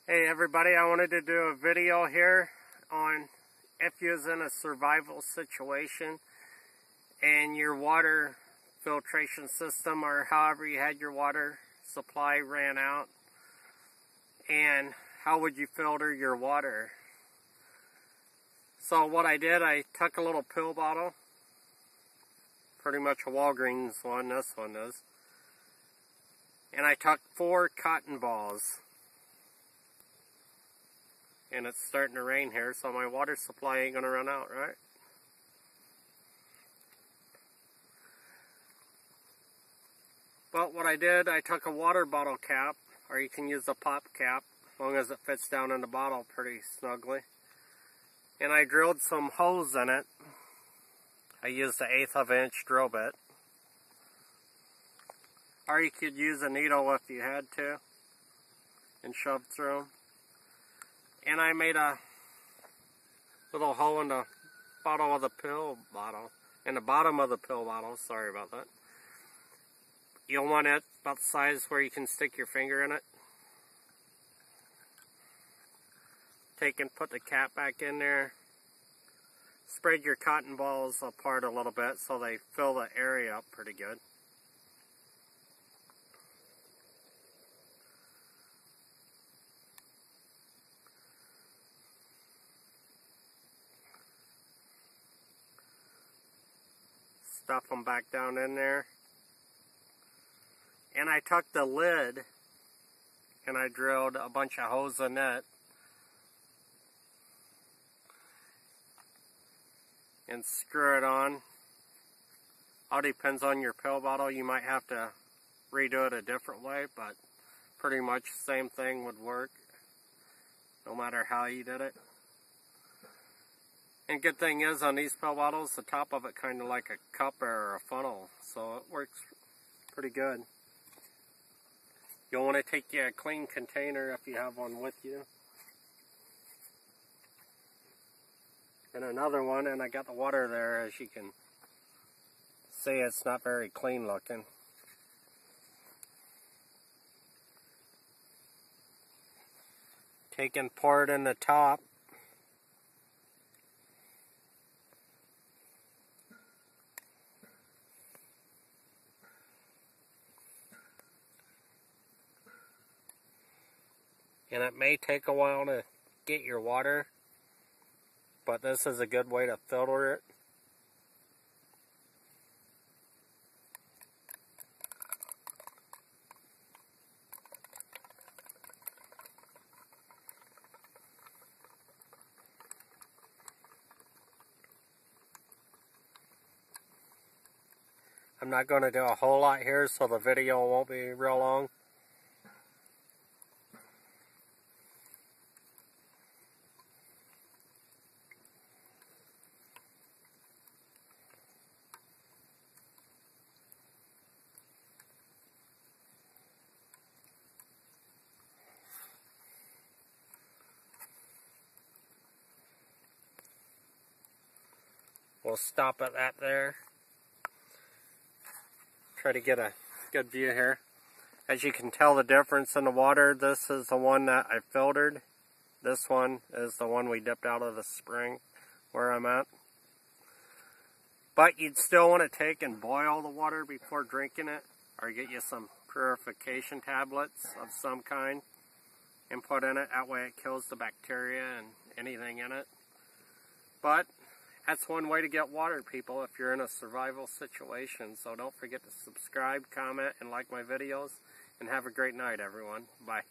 Hey everybody, I wanted to do a video here on if you're in a survival situation and your water filtration system or however you had your water supply ran out, and how would you filter your water. So what I did, I took a little pill bottle, pretty much a Walgreens one, this one is, and I took 4 cotton balls. And it's starting to rain here, so my water supply ain't gonna run out, right? But what I did, I took a water bottle cap, or you can use a pop cap, as long as it fits down in the bottle pretty snugly. And I drilled some holes in it. I used an 1/8 of an inch drill bit. Or you could use a needle if you had to, and shove through them. And I made a little hole in the bottom of the pill bottle. In the bottom of the pill bottle, sorry about that. You'll want it about the size where you can stick your finger in it. Take and put the cap back in there. Spread your cotton balls apart a little bit so they fill the area up pretty good. Stuff them back down in there. And I took the lid and I drilled a bunch of holes in it. And screw it on. All depends on your pill bottle. You might have to redo it a different way, but pretty much the same thing would work, no matter how you did it. And good thing is, on these pill bottles, the top of it kind of like a cup or a funnel, so it works pretty good. You'll want to take a clean container if you have one with you. And another one, and I got the water there, as you can see, it's not very clean looking. Take and pour it in the top. And it may take a while to get your water, but this is a good way to filter it. I'm not going to do a whole lot here, so the video won't be real long. We'll stop at that there. Try to get a good view here. As you can tell the difference in the water, this is the one that I filtered. This one is the one we dipped out of the spring where I'm at. But you'd still want to take and boil the water before drinking it, or get you some purification tablets of some kind and put in it. That way it kills the bacteria and anything in it. But that's one way to get water, people, if you're in a survival situation. So don't forget to subscribe, comment, and like my videos. And have a great night, everyone. Bye.